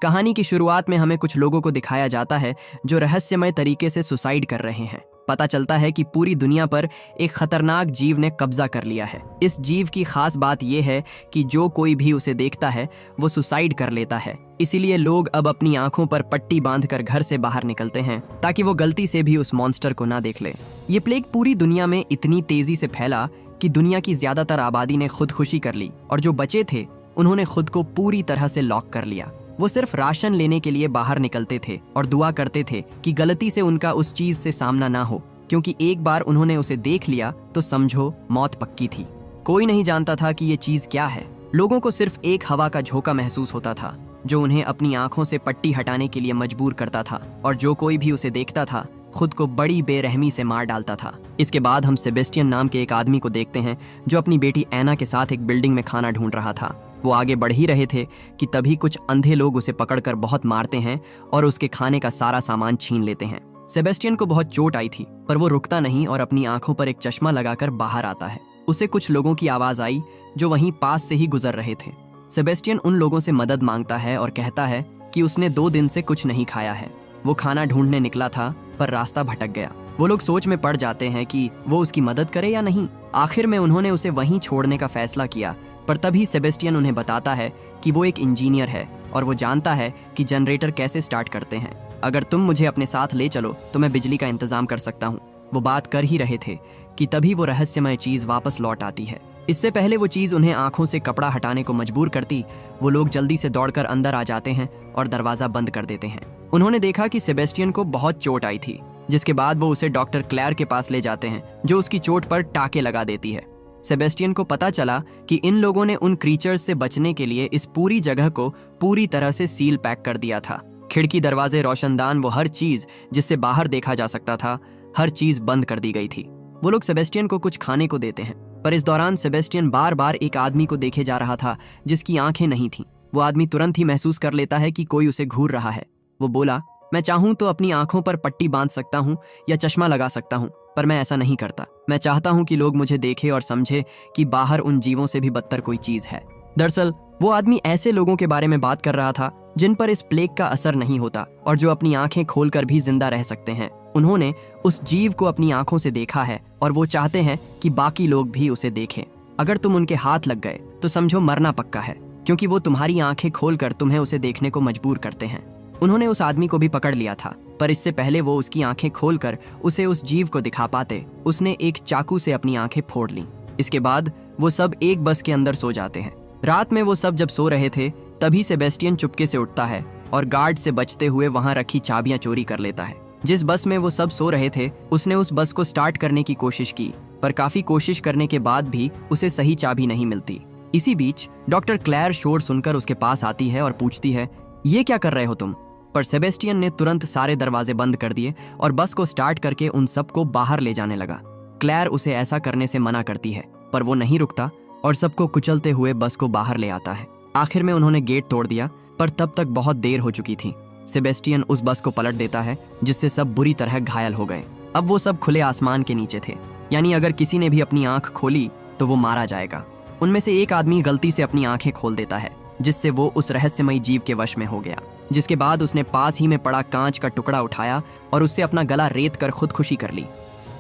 कहानी की शुरुआत में हमें कुछ लोगों को दिखाया जाता है जो रहस्यमय तरीके से सुसाइड कर रहे हैं। पता चलता है कि पूरी दुनिया पर एक खतरनाक जीव ने कब्जा कर लिया है। इस जीव की खास बात यह है कि जो कोई भी उसे देखता है वो सुसाइड कर लेता है। इसीलिए लोग अब अपनी आंखों पर पट्टी बांधकर घर से बाहर निकलते हैं ताकि वो गलती से भी उस मॉन्स्टर को ना देख ले। ये प्लेग पूरी दुनिया में इतनी तेजी से फैला कि दुनिया की ज्यादातर आबादी ने खुदकुशी कर ली और जो बचे थे उन्होंने खुद को पूरी तरह से लॉक कर लिया। वो सिर्फ राशन लेने के लिए बाहर निकलते थे और दुआ करते थे कि गलती से उनका उस चीज से सामना ना हो, क्योंकि एक बार उन्होंने उसे देख लिया तो समझो मौत पक्की थी। कोई नहीं जानता था कि ये चीज क्या है। लोगों को सिर्फ एक हवा का झोंका महसूस होता था जो उन्हें अपनी आंखों से पट्टी हटाने के लिए मजबूर करता था, और जो कोई भी उसे देखता था खुद को बड़ी बेरहमी से मार डालता था। इसके बाद हम सेबेस्टियन नाम के एक आदमी को देखते हैं जो अपनी बेटी एना के साथ एक बिल्डिंग में खाना ढूंढ रहा था। वो आगे बढ़ ही रहे थे कि तभी कुछ अंधे लोग उसे पकड़कर बहुत मारते हैं और उसके खाने का सारा सामान छीन लेते हैं। सेबेस्टियन को बहुत चोट आई थी, पर वो रुकता नहीं और अपनी आंखों पर एक चश्मा लगाकर बाहर आता है। उसे कुछ लोगों की आवाज आई जो वहीं पास से ही गुजर रहे थे। सेबेस्टियन उन लोगों से मदद मांगता है और कहता है कि उसने 2 दिन से कुछ नहीं खाया है। वो खाना ढूंढने निकला था पर रास्ता भटक गया। वो लोग सोच में पड़ जाते हैं कि वो उसकी मदद करे या नहीं। आखिर में उन्होंने उसे वहीं छोड़ने का फैसला किया, पर तभी सेबेस्टियन उन्हें बताता है कि वो एक इंजीनियर है और वो जानता है कि जनरेटर कैसे स्टार्ट करते हैं। अगर तुम मुझे अपने साथ ले चलो तो मैं बिजली का इंतजाम कर सकता हूँ। वो बात कर ही रहे थे कि तभी वो रहस्यमय चीज वापस लौट आती है। इससे पहले वो चीज उन्हें आंखों से कपड़ा हटाने को मजबूर करती, वो लोग जल्दी से दौड़कर अंदर आ जाते हैं और दरवाजा बंद कर देते हैं। उन्होंने देखा कि सेबेस्टियन को बहुत चोट आई थी, जिसके बाद वो उसे डॉक्टर क्लेयर के पास ले जाते हैं जो उसकी चोट पर टाके लगा देती है। सेबेस्टियन को पता चला कि इन लोगों ने उन क्रीचर्स से बचने के लिए इस पूरी जगह को पूरी तरह से सील पैक कर दिया था। खिड़की, दरवाजे, रोशनदान, वो हर चीज जिससे बाहर देखा जा सकता था, हर चीज बंद कर दी गई थी। वो लोग सेबेस्टियन को कुछ खाने को देते हैं, पर इस दौरान सेबेस्टियन बार बार एक आदमी को देखे जा रहा था जिसकी आंखें नहीं थीं। वो आदमी तुरंत ही महसूस कर लेता है कि कोई उसे घूर रहा है। वो बोला, मैं चाहूं तो अपनी आंखों पर पट्टी बांध सकता हूं या चश्मा लगा सकता हूं, पर मैं ऐसा नहीं करता। मैं चाहता हूं कि लोग मुझे देखें और समझे कि बाहर उन जीवों से भी बदतर कोई चीज है। दरअसल वो आदमी ऐसे लोगों के बारे में बात कर रहा था जिन पर इस प्लेग का असर नहीं होता और जो अपनी आंखें खोलकर भी जिंदा रह सकते हैं। उन्होंने उस जीव को अपनी आंखों से देखा है और वो चाहते हैं कि बाकी लोग भी उसे देखें। अगर तुम उनके हाथ लग गए तो समझो मरना पक्का है, क्योंकि वो तुम्हारी आंखें खोलकर तुम्हें उसे देखने को मजबूर करते हैं। उन्होंने उस आदमी को भी पकड़ लिया था, पर इससे पहले वो उसकी आंखें खोलकर उसे उस जीव को दिखा पाते, उसने एक चाकू से अपनी आंखें फोड़ लीं। इसके बाद वो सब एक बस के अंदर सो जाते हैं। रात में वो सब जब सो रहे थे तभी सेबेस्टियन चुपके से उठता है और गार्ड से बचते हुए वहां रखी चाबियां चोरी कर लेता है। जिस बस में वो सब सो रहे थे उसने उस बस को स्टार्ट करने की कोशिश की, पर काफी कोशिश करने के बाद भी उसे सही चाबी नहीं मिलती। इसी बीच डॉक्टर क्लेयर शोर सुनकर उसके पास आती है और पूछती है, ये क्या कर रहे हो तुम? पर सेबेस्टियन ने तुरंत सारे दरवाजे बंद कर दिए और बस को स्टार्ट करके उन सबको बाहर ले जाने लगा। क्लेयर उसे ऐसा करने से मना करती है, पर वो नहीं रुकता और सबको कुचलते हुए बस को बाहर ले आता है। आखिर में उन्होंने गेट तोड़ दिया, पर तब तक बहुत देर हो चुकी थी। सेबेस्टियन उस बस को पलट देता है जिससे सब बुरी तरह घायल हो गए। अब वो सब खुले आसमान के नीचे थे, यानी अगर किसी ने भी अपनी आंख खोली तो वो मारा जाएगा। उनमें से एक आदमी गलती से अपनी आंखें खोल देता है, जिससे वो उस रहस्यमयी जीव के वश में हो गया। जिसके बाद उसने पास ही में पड़ा कांच का टुकड़ा उठाया और उससे अपना गला रेत कर खुदकुशी कर ली।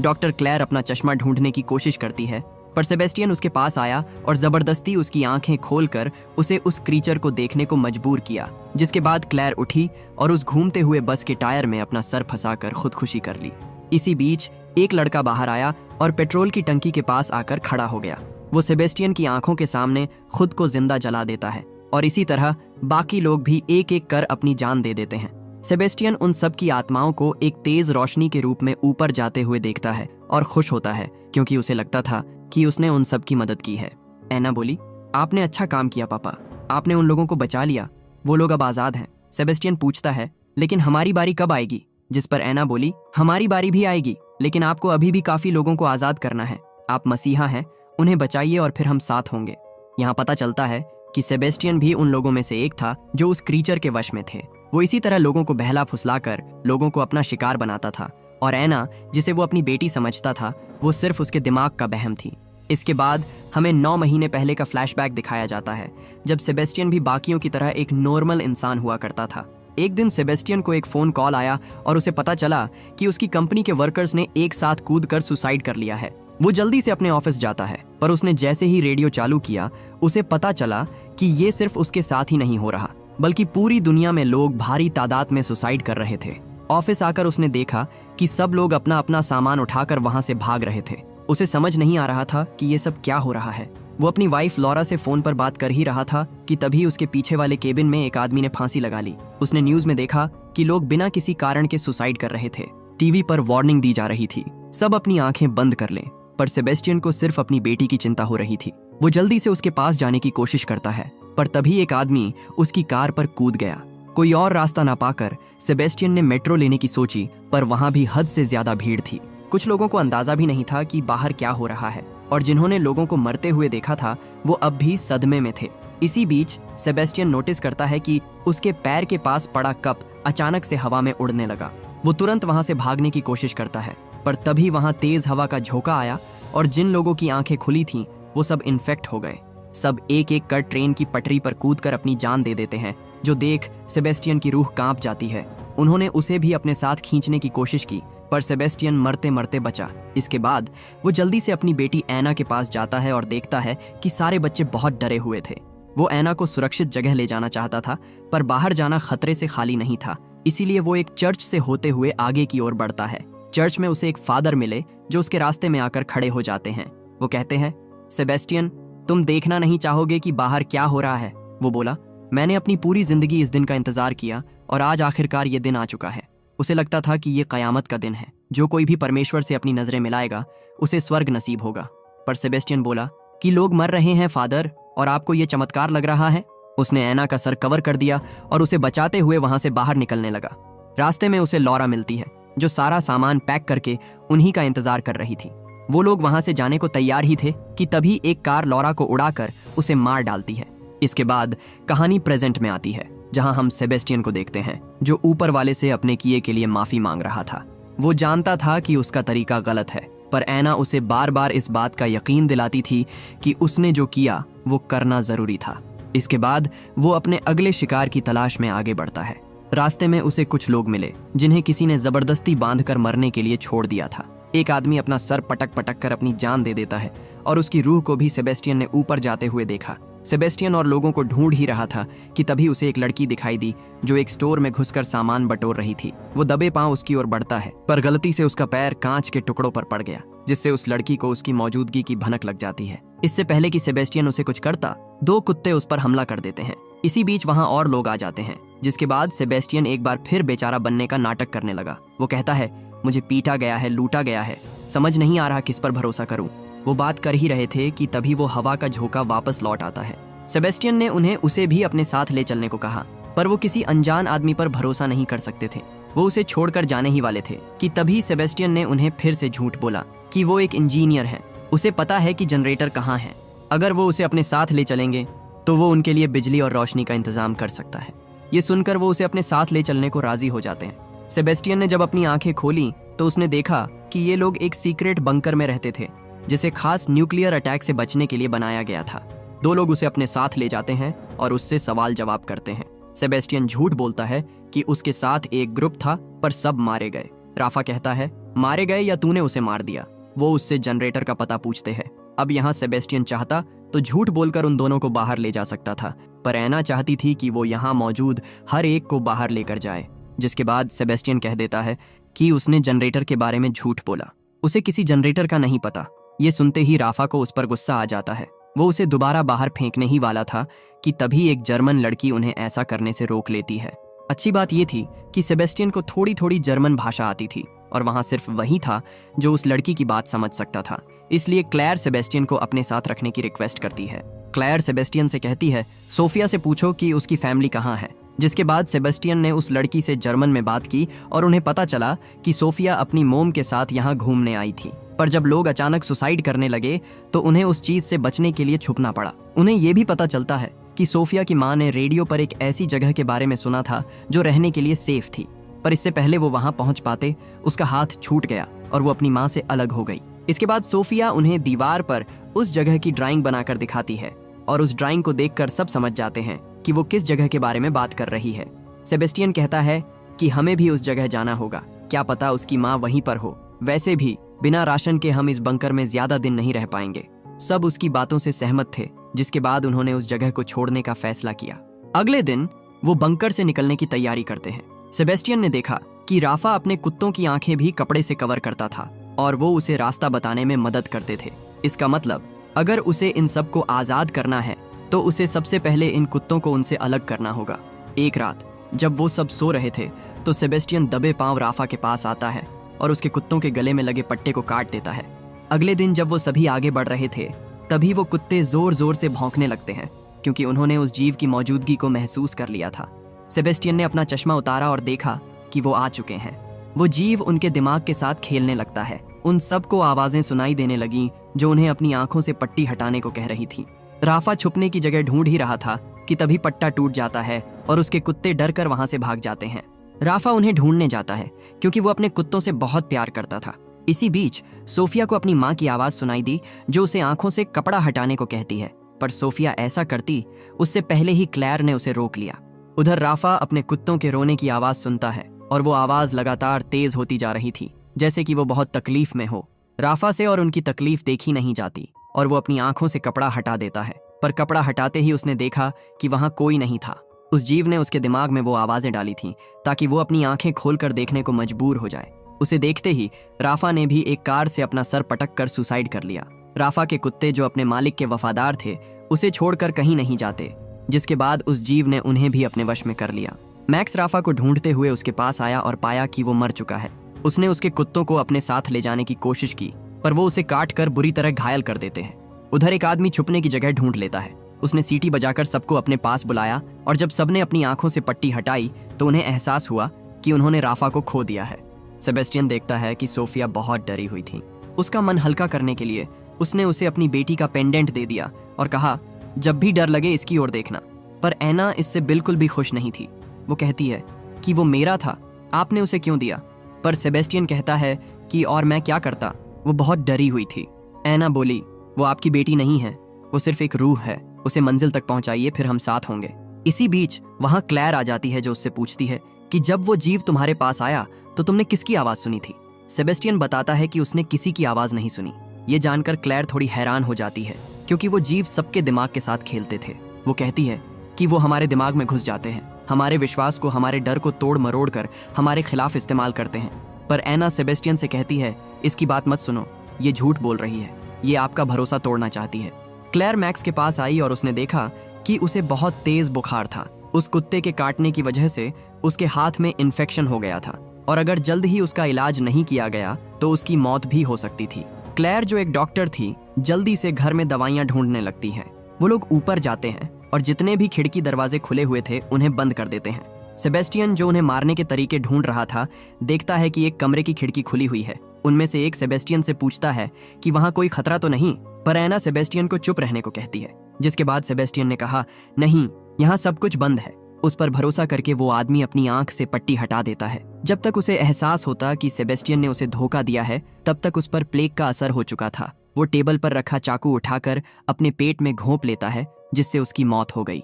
डॉक्टर क्लेयर अपना चश्मा ढूंढने की कोशिश करती है, पर सेबेस्टियन उसके पास आया और जबरदस्ती उसकी आंखें खोलकर उसे उस क्रीचर को देखने को मजबूर किया। जिसके बाद क्लेयर उठी और उस घूमते हुए बस के टायर में अपना सर फंसाकर खुदकुशी कर ली। इसी बीच एक लड़का बाहर आया और पेट्रोल की टंकी के पास आकर खड़ा हो गया। वो सेबेस्टियन की आंखों के सामने खुद को जिंदा जला देता है और इसी तरह बाकी लोग भी एक एक कर अपनी जान दे देते हैं। सेबेस्टियन उन सब की आत्माओं को एक तेज रोशनी के रूप में ऊपर जाते हुए देखता है और खुश होता है, क्योंकि उसे लगता था कि उसने उन सब की मदद की है। एना बोली, आपने अच्छा काम किया पापा, आपने उन लोगों को बचा लिया, वो लोग अब आजाद हैं। सेबेस्टियन पूछता है, लेकिन हमारी बारी कब आएगी? जिस पर एना बोली, हमारी बारी भी आएगी, लेकिन आपको अभी भी काफी लोगों को आजाद करना है। आप मसीहा हैं, उन्हें बचाइए और फिर हम साथ होंगे। यहाँ पता चलता है कि सेबेस्टियन भी उन लोगों में से एक था जो उस क्रीचर के वश में थे। वो इसी तरह लोगों को बहला फुसलाकर लोगों को अपना शिकार बनाता था, और एना, जिसे वो अपनी बेटी समझता था, वो सिर्फ उसके दिमाग का बहम थी। इसके बाद हमें 9 महीने पहले का फ्लैशबैक दिखाया जाता है, जब सेबेस्टियन भी बाकियों की तरह एक नॉर्मल इंसान हुआ करता था। एक दिन सेबेस्टियन को एक फ़ोन कॉल आया और उसे पता चला कि उसकी कंपनी के वर्कर्स ने एक साथ कूदकर सुसाइड कर लिया है। वो जल्दी से अपने ऑफिस जाता है, पर उसने जैसे ही रेडियो चालू किया, उसे पता चला कि ये सिर्फ उसके साथ ही नहीं हो रहा, बल्कि पूरी दुनिया में लोग भारी तादाद में सुसाइड कर रहे थे। ऑफिस आकर उसने देखा कि सब लोग अपना अपना सामान उठाकर वहां से भाग रहे थे। उसे समझ नहीं आ रहा था कि ये सब क्या हो रहा है। वो अपनी वाइफ लॉरा से फोन पर बात कर ही रहा था कि तभी उसके पीछे वाले केबिन में एक आदमी ने फांसी लगा ली। उसने न्यूज में देखा कि लोग बिना किसी कारण के सुसाइड कर रहे थे। टीवी पर वार्निंग दी जा रही थी, सब अपनी आंखें बंद कर लें, पर सेबेस्टियन को सिर्फ अपनी बेटी की चिंता हो रही थी। वो जल्दी से उसके पास जाने की कोशिश करता है, पर तभी एक आदमी उसकी कार पर कूद गया। कोई और रास्ता ना पाकर सेबेस्टियन ने मेट्रो लेने की सोची, पर वहां भी हद से ज्यादा भीड़ थी। कुछ लोगों को अंदाजा भी नहीं था कि बाहर क्या हो रहा है, और जिन्होंने लोगों को मरते हुए देखा था वो अब भी सदमे में थे। इसी बीच सेबेस्टियन नोटिस करता है कि उसके पैर के पास पड़ा कप अचानक से हवा में उड़ने लगा। वो तुरंत वहां से भागने की कोशिश करता है, पर तभी वहां तेज हवा का झोंका आया और जिन लोगों की आंखें खुली थीं वो सब इन्फेक्ट हो गए। सब एक एक कर ट्रेन की पटरी पर कूदकर अपनी जान दे देते हैं, जो देख सेबेस्टियन की रूह कांप जाती है। उन्होंने उसे भी अपने साथ खींचने की कोशिश की, पर सेबेस्टियन मरते मरते बचा। इसके बाद वो जल्दी से अपनी बेटी एना के पास जाता है और देखता है कि सारे बच्चे बहुत डरे हुए थे। वो एना को सुरक्षित जगह ले जाना चाहता था, पर बाहर जाना खतरे से खाली नहीं था। इसीलिए वो एक चर्च से होते हुए आगे की ओर बढ़ता है। चर्च में उसे एक फादर मिले जो उसके रास्ते में आकर खड़े हो जाते हैं। वो कहते हैं, सेबेस्टियन, तुम देखना नहीं चाहोगे कि बाहर क्या हो रहा है? वो बोला, मैंने अपनी पूरी जिंदगी इस दिन का इंतजार किया और आज आखिरकार ये दिन आ चुका है। उसे लगता था कि ये कयामत का दिन है। जो कोई भी परमेश्वर से अपनी नजरें मिलाएगा उसे स्वर्ग नसीब होगा। पर सेबेस्टियन बोला कि लोग मर रहे हैं फादर, और आपको ये चमत्कार लग रहा है? उसने एना का सर कवर कर दिया और उसे बचाते हुए वहां से बाहर निकलने लगा। रास्ते में उसे लॉरा मिलती है, जो सारा सामान पैक करके उन्हीं का इंतजार कर रही थी। वो लोग वहां से जाने को तैयार ही थे कि तभी एक कार लॉरा को उड़ाकर उसे मार डालती है। इसके बाद कहानी प्रेजेंट में आती है, जहां हम सेबेस्टियन को देखते हैं, जो ऊपर वाले से अपने किए के लिए माफी मांग रहा था। वो जानता था कि उसका तरीका गलत है, पर एना उसे बार बार इस बात का यकीन दिलाती थी कि उसने जो किया वो करना जरूरी था। इसके बाद वो अपने अगले शिकार की तलाश में आगे बढ़ता है। रास्ते में उसे कुछ लोग मिले जिन्हें किसी ने जबरदस्ती बांधकर मरने के लिए छोड़ दिया था। एक आदमी अपना सर पटक पटक कर अपनी जान दे देता है और उसकी रूह को भी सेबेस्टियन ने ऊपर जाते हुए देखा। सेबेस्टियन और लोगों को ढूंढ ही रहा था कि तभी उसे एक लड़की दिखाई दी जो एक स्टोर में घुसकर सामान बटोर रही थी। वो दबे पांव उसकी ओर बढ़ता है, पर गलती से उसका पैर कांच के टुकड़ों पर पड़ गया, जिससे उस लड़की को उसकी मौजूदगी की भनक लग जाती है। इससे पहले कि सेबेस्टियन उसे कुछ करता, 2 कुत्ते उस पर हमला कर देते हैं। इसी बीच वहां और लोग आ जाते हैं, जिसके बाद सेबेस्टियन एक बार फिर बेचारा बनने का नाटक करने लगा। वो कहता है, मुझे पीटा गया है, लूटा गया है, समझ नहीं आ रहा किस पर भरोसा करूं। वो बात कर ही रहे थे कि तभी वो हवा का झोंका वापस लौट आता है। सेबेस्टियन ने उन्हें उसे भी अपने साथ ले चलने को कहा, पर वो किसी अनजान आदमी पर भरोसा नहीं कर सकते थे। वो उसे छोड़कर जाने ही वाले थे कि तभी सेबेस्टियन ने उन्हें फिर से झूठ बोला कि वो एक इंजीनियर है, उसे पता है कि जनरेटर कहाँ है। अगर वो उसे अपने साथ ले चलेंगे तो वो उनके लिए बिजली और रोशनी का इंतजाम कर सकता है। ये सुनकर वो उसे अपने साथ ले चलने को राजी हो जाते हैं। सेबेस्टियन ने जब अपनी आंखें खोली तो उसने देखा कि ये लोग एक सीक्रेट बंकर में रहते थे, जिसे खास न्यूक्लियर अटैक से बचने के लिए बनाया गया था। 2 लोग उसे अपने साथ ले जाते हैं और उससे सवाल जवाब करते हैं। सेबेस्टियन झूठ बोलता है कि उसके साथ एक ग्रुप था, पर सब मारे गए। राफा कहता है, मारे गए या तूने उसे मार दिया? वो उससे जनरेटर का पता पूछते हैं। अब यहाँ सेबेस्टियन चाहता तो झूठ बोलकर उन दोनों को बाहर ले जा सकता था, पर एना चाहती थी कि वो यहाँ मौजूद हर एक को बाहर लेकर जाए। जिसके बाद सेबेस्टियन कह देता है कि उसने जनरेटर के बारे में झूठ बोला, उसे किसी जनरेटर का नहीं पता। ये सुनते ही राफा को उस पर गुस्सा आ जाता है। वो उसे दोबारा बाहर फेंकने ही वाला था कि तभी एक जर्मन लड़की उन्हें ऐसा करने से रोक लेती है। अच्छी बात ये थी कि सेबेस्टियन को थोड़ी थोड़ी जर्मन भाषा आती थी और वहां सिर्फ वही था जो उस लड़की की बात समझ सकता था। इसलिए क्लेयर सेबेस्टियन को अपने साथ रखने की रिक्वेस्ट करती है। क्लेयर सेबेस्टियन से कहती है, सोफिया से पूछो कि उसकी फैमिली कहाँ है। जिसके बाद सेबेस्टियन ने उस लड़की से जर्मन में बात की और उन्हें पता चला कि सोफिया अपनी मोम के साथ यहाँ घूमने आई थी। पर जब लोग अचानक सुसाइड करने लगे तो उन्हें उस चीज से बचने के लिए छुपना पड़ा। उन्हें यह भी पता चलता है कि सोफिया की माँ ने रेडियो पर एक ऐसी जगह के बारे में सुना था जो रहने के लिए सेफ थी, पर इससे पहले वो वहां पहुंच पाते उसका हाथ छूट गया और वो अपनी माँ से अलग हो गई। इसके बाद सोफिया उन्हें दीवार पर उस जगह की ड्राइंग बनाकर दिखाती है और उस ड्राइंग को देखकर सब समझ जाते हैं कि वो किस जगह के बारे में बात कर रही है। सेबेस्टियन कहता है कि हमें भी उस जगह जाना होगा, क्या पता उसकी माँ वहीं पर हो। वैसे भी बिना राशन के हम इस बंकर में ज्यादा दिन नहीं रह पाएंगे। सब उसकी बातों से सहमत थे, जिसके बाद उन्होंने उस जगह को छोड़ने का फैसला किया। अगले दिन वो बंकर से निकलने की तैयारी करते हैं। सेबेस्टियन ने देखा कि राफा अपने कुत्तों की आंखें भी कपड़े से कवर करता था और वो उसे रास्ता बताने में मदद करते थे। इसका मतलब अगर उसे इन सब को आज़ाद करना है तो उसे सबसे पहले इन कुत्तों को उनसे अलग करना होगा। एक रात जब वो सब सो रहे थे तो सेबेस्टियन दबे पांव राफा के पास आता है और उसके कुत्तों के गले में लगे पट्टे को काट देता है। अगले दिन जब वो सभी आगे बढ़ रहे थे तभी वो कुत्ते जोर जोर से भौंकने लगते हैं, क्योंकि उन्होंने उस जीव की मौजूदगी को महसूस कर लिया था। सेबेस्टियन ने अपना चश्मा उतारा और देखा कि वो आ चुके हैं। वो जीव उनके दिमाग के साथ खेलने लगता है। उन सबको आवाजें सुनाई देने लगीं जो उन्हें अपनी आंखों से पट्टी हटाने को कह रही थी। राफा छुपने की जगह ढूंढ ही रहा था कि तभी पट्टा टूट जाता है और उसके कुत्ते डर कर वहां से भाग जाते हैं। राफा उन्हें ढूंढने जाता है क्योंकि वो अपने कुत्तों से बहुत प्यार करता था। इसी बीच सोफिया को अपनी माँ की आवाज सुनाई दी जो उसे आंखों से कपड़ा हटाने को कहती है, पर सोफिया ऐसा करती उससे पहले ही क्लैर ने उसे रोक लिया। उधर राफा अपने कुत्तों के रोने की आवाज सुनता है और वो आवाज लगातार तेज होती जा रही थी, जैसे कि वो बहुत तकलीफ में हो। राफा से और उनकी तकलीफ देखी नहीं जाती और वो अपनी आंखों से कपड़ा हटा देता है, पर कपड़ा हटाते ही उसने देखा कि वहां कोई नहीं था। उस जीव ने उसके दिमाग में वो आवाजें डाली थीं ताकि वो अपनी आंखें खोलकर देखने को मजबूर हो जाए। उसे देखते ही राफा ने भी एक कार से अपना सर पटक कर सुसाइड कर लिया। राफा के कुत्ते जो अपने मालिक के वफादार थे उसे छोड़कर कहीं नहीं जाते, जिसके बाद उस जीव ने उन्हें भी अपने वश में कर लिया। मैक्स राफा को ढूंढते हुए उसके पास आया और पाया कि वो मर चुका है। उसने उसके कुत्तों को अपने साथ ले जाने की कोशिश की, पर वो उसे काट कर बुरी तरह घायल कर देते हैं। उधर एक आदमी छुपने की जगह ढूंढ लेता है। उसने सीटी बजाकर सबको अपने पास बुलाया और जब सबने अपनी आंखों से पट्टी हटाई तो उन्हें एहसास हुआ कि उन्होंने राफा को खो दिया है। सेबेस्टियन देखता है कि सोफिया बहुत डरी हुई थी। उसका मन हल्का करने के लिए उसने उसे अपनी बेटी का पेंडेंट दे दिया और कहा, जब भी डर लगे इसकी ओर देखना। पर ऐना इससे बिल्कुल भी खुश नहीं थी। वो कहती है कि वो मेरा था, आपने उसे क्यों दिया? पर सेबेस्टियन कहता है कि और मैं क्या करता, वो बहुत डरी हुई थी। ऐना बोली, वो आपकी बेटी नहीं है, वो सिर्फ एक रूह है, उसे मंजिल तक पहुंचाइए, फिर हम साथ होंगे। इसी बीच वहां क्लैर आ जाती है जो उससे पूछती है कि जब वो जीव तुम्हारे पास आया तो तुमने किसकी आवाज सुनी थी? सेबेस्टियन बताता है कि उसने किसी की आवाज नहीं सुनी। ये जानकर क्लैर थोड़ी हैरान हो जाती है क्योंकि वो जीव सबके दिमाग के साथ खेलते थे। वो कहती है कि वो हमारे दिमाग में घुस जाते हैं, हमारे विश्वास को, हमारे डर को तोड़ मरोड़ कर हमारे खिलाफ इस्तेमाल करते हैं। पर ऐना सेबेस्टियन से कहती है, इसकी बात मत सुनो, ये झूठ बोल रही है, ये आपका भरोसा तोड़ना चाहती है। क्लैर मैक्स के पास आई और उसने देखा कि उसे बहुत तेज बुखार था। उस कुत्ते के काटने की वजह से उसके हाथ में इन्फेक्शन हो गया था और अगर जल्द ही उसका इलाज नहीं किया गया तो उसकी मौत भी हो सकती थी। क्लैर जो एक डॉक्टर थी जल्दी से घर में दवाइयां ढूंढने लगती हैं। वो लोग ऊपर जाते हैं और जितने भी खिड़की दरवाजे खुले हुए थे उन्हें बंद कर देते हैं। सेबेस्टियन जो उन्हें मारने के तरीके ढूंढ रहा था देखता है कि एक कमरे की खिड़की खुली हुई है। उनमें से एक सेबेस्टियन से पूछता है कि वहां कोई खतरा तो नहीं, पर ऐना सेबेस्टियन को चुप रहने को कहती है, जिसके बाद सेबेस्टियन ने कहा, नहीं, यहाँ सब कुछ बंद है। उस पर भरोसा करके वो आदमी अपनी आंख से पट्टी हटा देता है। जब तक उसे एहसास होता कि सेबेस्टियन ने उसे धोखा दिया है तब तक उस पर प्लेग का असर हो चुका था। वो टेबल पर रखा चाकू उठाकर अपने पेट में घोंप लेता है, जिससे उसकी मौत हो गई।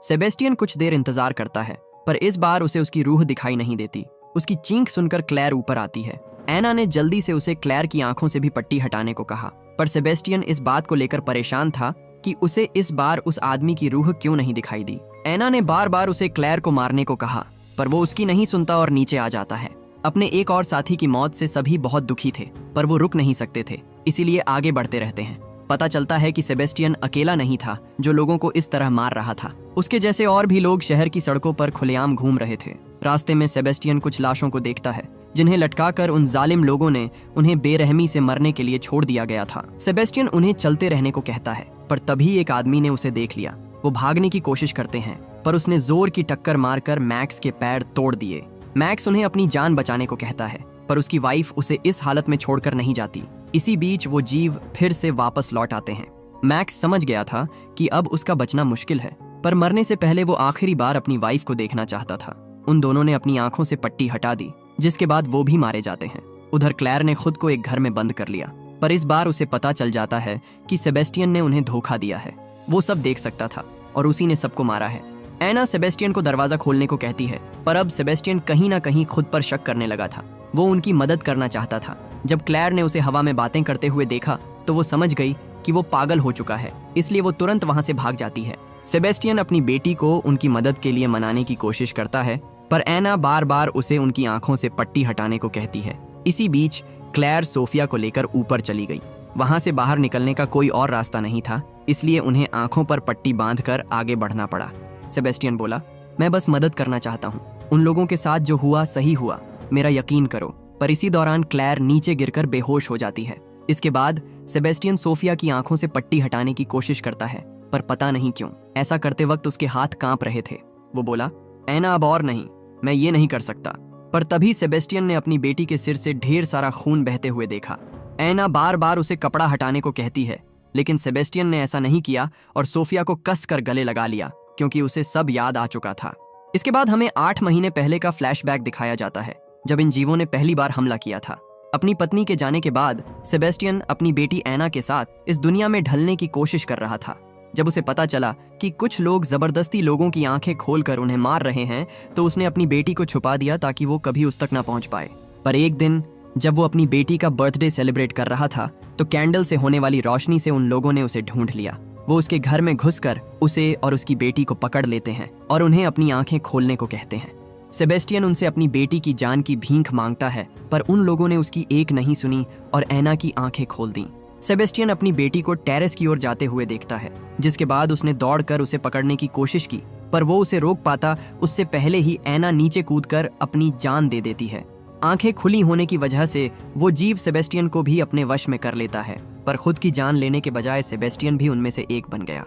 सेबेस्टियन कुछ देर इंतजार करता है, पर इस बार उसे उसकी रूह दिखाई नहीं देती। उसकी चीख सुनकर क्लैर ऊपर आती है। ऐना ने जल्दी से उसे क्लैर की आंखों से भी पट्टी हटाने को कहा, पर सेबेस्टियन इस बात को लेकर परेशान था कि उसे इस बार उस आदमी की रूह क्यों नहीं दिखाई दी। ऐना ने बार बार उसे क्लैर को मारने को कहा, पर वो उसकी नहीं सुनता और नीचे आ जाता है। अपने एक और साथी की मौत से सभी बहुत दुखी थे, पर वो रुक नहीं सकते थे, इसीलिए आगे बढ़ते रहते हैं। पता चलता है कि सेबेस्टियन अकेला नहीं था जो लोगों को इस तरह मार रहा था। उसके जैसे और भी लोग शहर की सड़कों पर खुलेआम घूम रहे थे। रास्ते में सेबेस्टियन कुछ लाशों को देखता है जिन्हें लटकाकर उन जालिम लोगों ने उन्हें बेरहमी से मरने के लिए छोड़ दिया गया था। सेबेस्टियन उन्हें चलते रहने को कहता है, पर तभी एक आदमी ने उसे देख लिया। वो भागने की कोशिश करते हैं, पर उसने जोर की टक्कर मारकर मैक्स के पैर तोड़ दिए। मैक्स उन्हें अपनी जान बचाने को कहता है, पर उसकी वाइफ उसे इस हालत में छोड़कर नहीं जाती। इसी बीच वो जीव फिर से वापस लौट आते हैं। मैक्स समझ गया था कि अब उसका बचना मुश्किल है, पर मरने से पहले वो आखिरी बार अपनी वाइफ को देखना चाहता था। उन दोनों ने अपनी आंखों से पट्टी हटा दी, जिसके बाद वो भी मारे जाते हैं। उधर क्लैर ने खुद को एक घर में बंद कर लिया, पर इस बार उसे पता चल जाता है कि सेबेस्टियन ने उन्हें धोखा दिया है। वो सब देख सकता था और उसी ने सबको मारा है। एना सेबेस्टियन को दरवाजा खोलने को कहती है, पर अब सेबेस्टियन कहीं ना कहीं खुद पर शक करने लगा था। वो उनकी मदद करना चाहता था। जब क्लेयर ने उसे हवा में बातें करते हुए देखा तो वो समझ गई कि वो पागल हो चुका है, इसलिए वो तुरंत वहां से भाग जाती है। सेबेस्टियन अपनी बेटी को उनकी मदद के लिए मनाने की कोशिश करता है, पर एना बार बार उसे उनकी आंखों से पट्टी हटाने को कहती है। इसी बीच क्लेयर सोफिया को लेकर ऊपर चली गई। वहां से बाहर निकलने का कोई और रास्ता नहीं था, इसलिए उन्हें आंखों पर पट्टी बांधकर आगे बढ़ना पड़ा। सेबेस्टियन बोला, मैं बस मदद करना चाहता हूँ। उन लोगों के साथ जो हुआ सही हुआ, मेरा यकीन करो। पर इसी दौरान क्लेयर नीचे गिरकर बेहोश हो जाती है। इसके बाद सेबेस्टियन सोफिया की आंखों से पट्टी हटाने की कोशिश करता है, पर पता नहीं क्यों ऐसा करते वक्त उसके हाथ कांप रहे थे। वो बोला, एना अब और नहीं, मैं ये नहीं कर सकता। पर तभी सेबेस्टियन ने अपनी बेटी के सिर से ढेर सारा खून बहते हुए देखा। एना बार बार उसे कपड़ा हटाने को कहती है, लेकिन सेबेस्टियन ने ऐसा नहीं किया और सोफिया को कस कर गले लगा लिया, क्योंकि उसे सब याद आ चुका था। इसके बाद हमें 8 महीने पहले का फ्लैशबैक दिखाया जाता है, जब इन जीवों ने पहली बार हमला किया था। अपनी पत्नी के जाने के बाद सेबेस्टियन अपनी बेटी एना के साथ इस दुनिया में ढलने की कोशिश कर रहा था। जब उसे पता चला कि कुछ लोग जबरदस्ती लोगों की आंखें खोलकर उन्हें मार रहे हैं, तो उसने अपनी बेटी को छुपा दिया ताकि वो कभी उस तक ना पहुंच पाए। पर एक दिन जब वो अपनी बेटी का बर्थडे सेलिब्रेट कर रहा था, तो कैंडल से होने वाली रोशनी से उन लोगों ने उसे ढूंढ लिया। वो उसके घर में घुसकर उसे और उसकी बेटी को पकड़ लेते हैं और उन्हें अपनी आंखें खोलने को कहते हैं। सेबेस्टियन उनसे अपनी बेटी की जान की भीख मांगता है, पर उन लोगों ने उसकी एक नहीं सुनी और एना की आंखें खोल दी। सेबेस्टियन अपनी बेटी को टेरेस की ओर जाते हुए देखता है, जिसके बाद उसने दौड़कर उसे पकड़ने की कोशिश की, पर वो उसे रोक पाता उससे पहले ही एना नीचे कूदकर अपनी जान दे देती है। आंखें खुली होने की वजह से वो जीव सेबेस्टियन को भी अपने वश में कर लेता है, पर खुद की जान लेने के बजाय सेबेस्टियन भी उनमें से एक बन गया।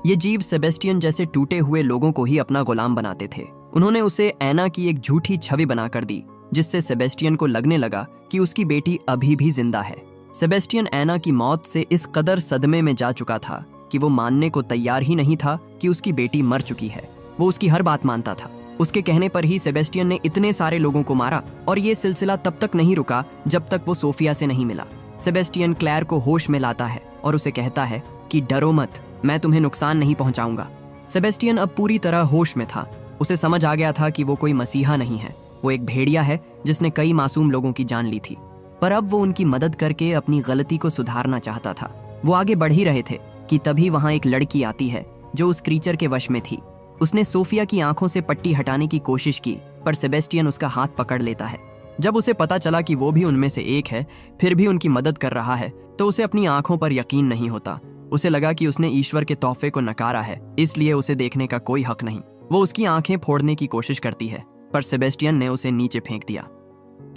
ये जीव सेबेस्टियन जैसे टूटे हुए लोगों को ही अपना गुलाम बनाते थे। उन्होंने उसे एना की एक झूठी छवि बनाकर दी, जिससे सेबेस्टियन को लगने लगा कि उसकी बेटी अभी भी जिंदा है। सेबेस्टियन एना की मौत से इस कदर सदमे में जा चुका था कि वो मानने को तैयार ही नहीं था कि उसकी बेटी मर चुकी है। वो उसकी हर बात मानता था। उसके कहने पर ही सेबेस्टियन ने इतने सारे लोगों को मारा, और ये सिलसिला तब तक नहीं रुका जब तक वो सोफिया से नहीं मिला। सेबेस्टियन क्लेयर को होश में लाता है और उसे कहता है कि डरो मत, मैं तुम्हें नुकसान नहीं पहुंचाऊंगा। सेबेस्टियन अब पूरी तरह होश में था। उसे समझ आ गया था कि वो कोई मसीहा नहीं है, वो एक भेड़िया है जिसने कई मासूम लोगों की जान ली थी। पर अब वो उनकी मदद करके अपनी गलती को सुधारना चाहता था। वो आगे बढ़ ही रहे थे कि तभी वहां एक लड़की आती है जो उस क्रीचर के वश में थी। उसने सोफिया की आंखों से पट्टी हटाने की कोशिश की, पर सेबेस्टियन उसका हाथ पकड़ लेता है। जब उसे पता चला कि वो भी उनमें से एक है, फिर भी उनकी मदद कर रहा है, तो उसे अपनी आंखों पर यकीन नहीं होता। उसे लगा कि उसने ईश्वर के तोहफे को नकारा है, इसलिए उसे देखने का कोई हक नहीं। वो उसकी आंखें फोड़ने की कोशिश करती है, पर सेबेस्टियन ने उसे नीचे फेंक दिया।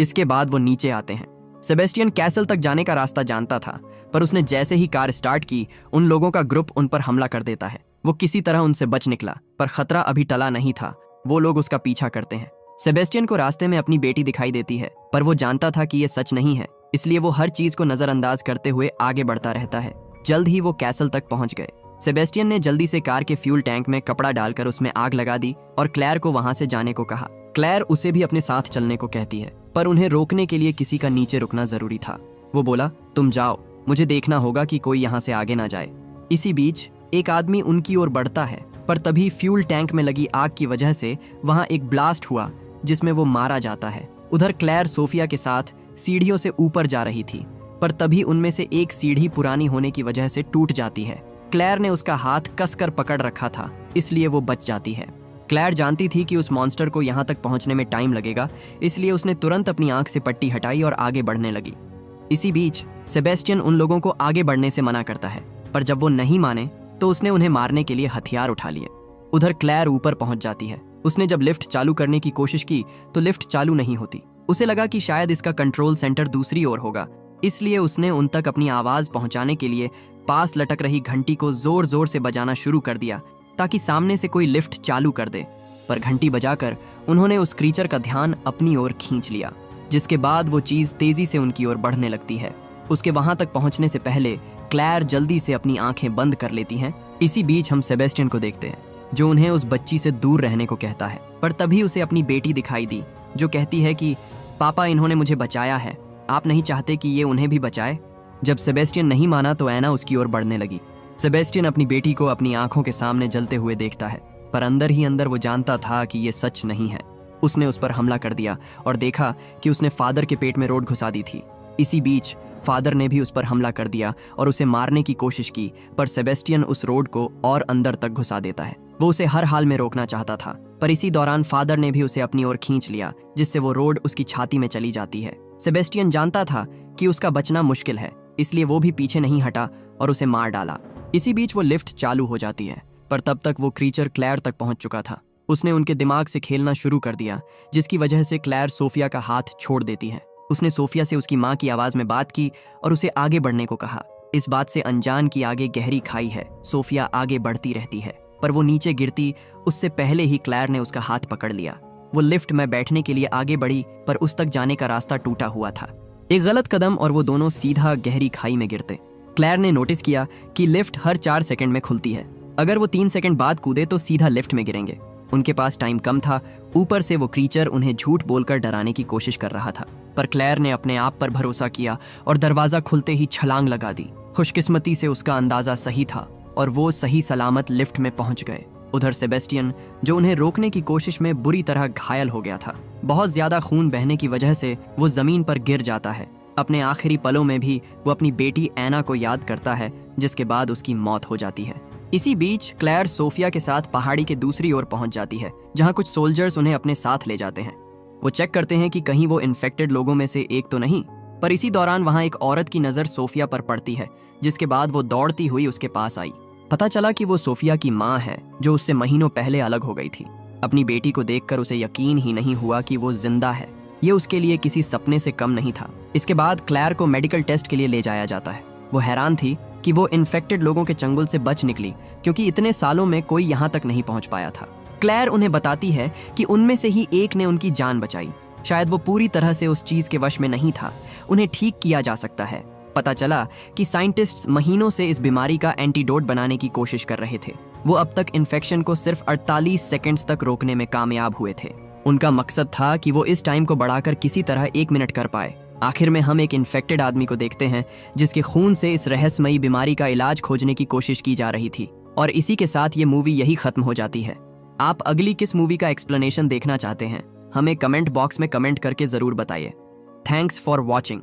इसके बाद वो नीचे आते हैं। सेबेस्टियन कैसल तक जाने का रास्ता जानता था, पर उसने जैसे ही कार स्टार्ट की, उन लोगों का ग्रुप उन पर हमला कर देता है। वो किसी तरह उनसे बच निकला, पर खतरा अभी टला नहीं था। वो लोग उसका पीछा करते हैं। सेबेस्टियन को रास्ते में अपनी बेटी दिखाई देती है, पर वो जानता था कि ये सच नहीं है, इसलिए वो हर चीज को नजरअंदाज करते हुए आगे बढ़ता रहता है। जल्द ही वो कैसल तक पहुंच गए। सेबेस्टियन ने जल्दी से कार के फ्यूल टैंक में कपड़ा डालकर उसमें आग लगा दी और क्लेयर को वहां से जाने को कहा। क्लेयर उसे भी अपने साथ चलने को कहती है, पर उन्हें रोकने के लिए किसी का नीचे रुकना जरूरी था। वो बोला, तुम जाओ, मुझे देखना होगा कि कोई यहाँ से आगे ना जाए। इसी बीच एक आदमी उनकी ओर बढ़ता है, पर तभी फ्यूल टैंक में लगी आग की वजह से वहां एक ब्लास्ट हुआ, जिसमें वो मारा जाता है। उधर क्लेयर सोफिया के साथ सीढ़ियों से ऊपर जा रही थी, पर तभी उनमें से एक सीढ़ी पुरानी होने की वजह से टूट जाती है। क्लेयर ने उसका हाथ कसकर पकड़ रखा था, इसलिए वो बच जाती है। क्लेयर जानती थी कि उस मॉन्स्टर को यहाँ तक पहुँचने में टाइम लगेगा, इसलिए उसने तुरंत अपनी आंख से पट्टी हटाई और आगे बढ़ने लगी। इसी बीच सेबेस्टियन उन लोगों को आगे बढ़ने से मना करता है, पर जब वो नहीं माने तो उसने उन्हें मारने के लिए हथियार उठा लिए। उधर क्लेयर ऊपर पहुंच जाती है। उसने जब लिफ्ट चालू करने की कोशिश की तो लिफ्ट चालू नहीं होती। उसे लगा कि शायद इसका कंट्रोल सेंटर दूसरी ओर होगा, इसलिए उसने उन तक अपनी आवाज पहुंचाने के लिए पास लटक रही घंटी को जोर जोर से बजाना शुरू कर दिया, ताकि सामने से कोई लिफ्ट चालू कर दे। पर घंटी बजाकर उन्होंने उस क्रीचर का ध्यान अपनी ओर खींच लिया, जिसके बाद वो चीज तेजी से उनकी ओर बढ़ने लगती है। उसके वहां तक पहुंचने से पहले क्लेयर जल्दी से अपनी आंखें बंद कर लेती हैं। इसी बीच हम सेबेस्टियन को देखते हैं, जो उन्हें उस बच्ची से दूर रहने को कहता है। पर तभी उसे अपनी बेटी दिखाई दी, जो कहती है कि पापा, इन्होंने मुझे बचाया है, आप नहीं चाहते कि ये उन्हें भी बचाए? जब सेबेस्टियन नहीं माना तो एना उसकी ओर बढ़ने लगी। सेबेस्टियन अपनी बेटी को अपनी आंखों के सामने जलते हुए देखता है, पर अंदर ही अंदर वो जानता था कि ये सच नहीं है। उसने उस पर हमला कर दिया और देखा कि उसने फादर के पेट में रोड घुसा दी थी। इसी बीच फादर ने भी उस पर हमला कर दिया और उसे मारने की कोशिश की, पर सेबेस्टियन उस रोड को और अंदर तक घुसा देता है। वो उसे हर हाल में रोकना चाहता था, पर इसी दौरान फादर ने भी उसे अपनी ओर खींच लिया, जिससे वो रोड उसकी छाती में चली जाती है। सेबेस्टियन जानता था कि उसका बचना मुश्किल है, इसलिए वो भी पीछे नहीं हटा और उसे मार डाला। इसी बीच वो लिफ्ट चालू हो जाती है, पर तब तक वो क्रीचर क्लेयर तक पहुंच चुका था। उसने उनके दिमाग से खेलना शुरू कर दिया, जिसकी वजह से क्लेयर सोफिया का हाथ छोड़ देती है। उसने सोफिया से उसकी माँ की आवाज में बात की और उसे आगे बढ़ने को कहा। इस बात से अनजान की आगे गहरी खाई है। सोफिया आगे बढ़ती रहती है, पर वो नीचे गिरती उससे पहले ही क्लेयर ने उसका हाथ पकड़ लिया। वो लिफ्ट में बैठने के लिए आगे बढ़ी, पर उस तक जाने का रास्ता टूटा हुआ था। एक गलत कदम और वो दोनों सीधा गहरी खाई में गिरते। क्लेयर ने नोटिस किया कि लिफ्ट हर 4 सेकंड में खुलती है। अगर वो 3 सेकंड बाद कूदे तो सीधा लिफ्ट में गिरेंगे। उनके पास टाइम कम था, ऊपर से वो क्रीचर उन्हें झूठ बोलकर डराने की कोशिश कर रहा था। पर क्लेयर ने अपने आप पर भरोसा किया और दरवाजा खुलते ही छलांग लगा दी। खुशकिस्मती से उसका अंदाजा सही था और वो सही सलामत लिफ्ट में पहुंच गए। उधर सेबेस्टियन, जो उन्हें रोकने की कोशिश में बुरी तरह घायल हो गया था। बहुत ज्यादा खून बहने की वजह से वो जमीन पर गिर जाता है। अपने आखिरी पलों में भी वो अपनी बेटी एना को याद करता है, जिसके बाद उसकी मौत हो जाती है। इसी बीच क्लेयर सोफिया के साथ पहाड़ी के दूसरी ओर पहुंच जाती है, जहां कुछ सोल्जर्स उन्हें अपने साथ ले जाते हैं। वो चेक करते हैं कि कहीं वो इन्फेक्टेड लोगों में से एक तो नहीं। पर इसी दौरान वहां एक औरत की नजर सोफिया पर पड़ती है, जिसके बाद वो दौड़ती हुई उसके पास आई। पता चला कि वो सोफिया की माँ है, जो उससे महीनों पहले अलग हो गई थी। अपनी बेटी को देखकर उसे यकीन ही नहीं हुआ कि वो जिंदा है। ये उसके लिए किसी सपने से कम नहीं था। इसके बाद क्लेयर को मेडिकल टेस्ट के लिए ले जाया जाता है। वो हैरान थी कि वो इन्फेक्टेड लोगों के चंगुल से बच निकली, क्योंकि इतने सालों में कोई यहाँ तक नहीं पहुँच पाया था। क्लेयर उन्हें बताती है कि उनमें से ही एक ने उनकी जान बचाई। शायद वो पूरी तरह से उस चीज के वश में नहीं था। उन्हें ठीक किया जा सकता है। पता चला कि साइंटिस्ट्स महीनों से इस बीमारी का एंटीडोट बनाने की कोशिश कर रहे थे। वो अब तक इन्फेक्शन को सिर्फ 48 सेकंड्स तक रोकने में कामयाब हुए थे। उनका मकसद था कि वो इस टाइम को बढ़ाकर किसी तरह 1 मिनट कर पाए। आखिर में हम एक इन्फेक्टेड आदमी को देखते हैं, जिसके खून से इस रहस्यमयी बीमारी का इलाज खोजने की कोशिश की जा रही थी। और इसी के साथ ये मूवी यही खत्म हो जाती है। आप अगली किस मूवी का एक्सप्लेनेशन देखना चाहते हैं, हमें कमेंट बॉक्स में कमेंट करके जरूर बताइए। Thanks for watching.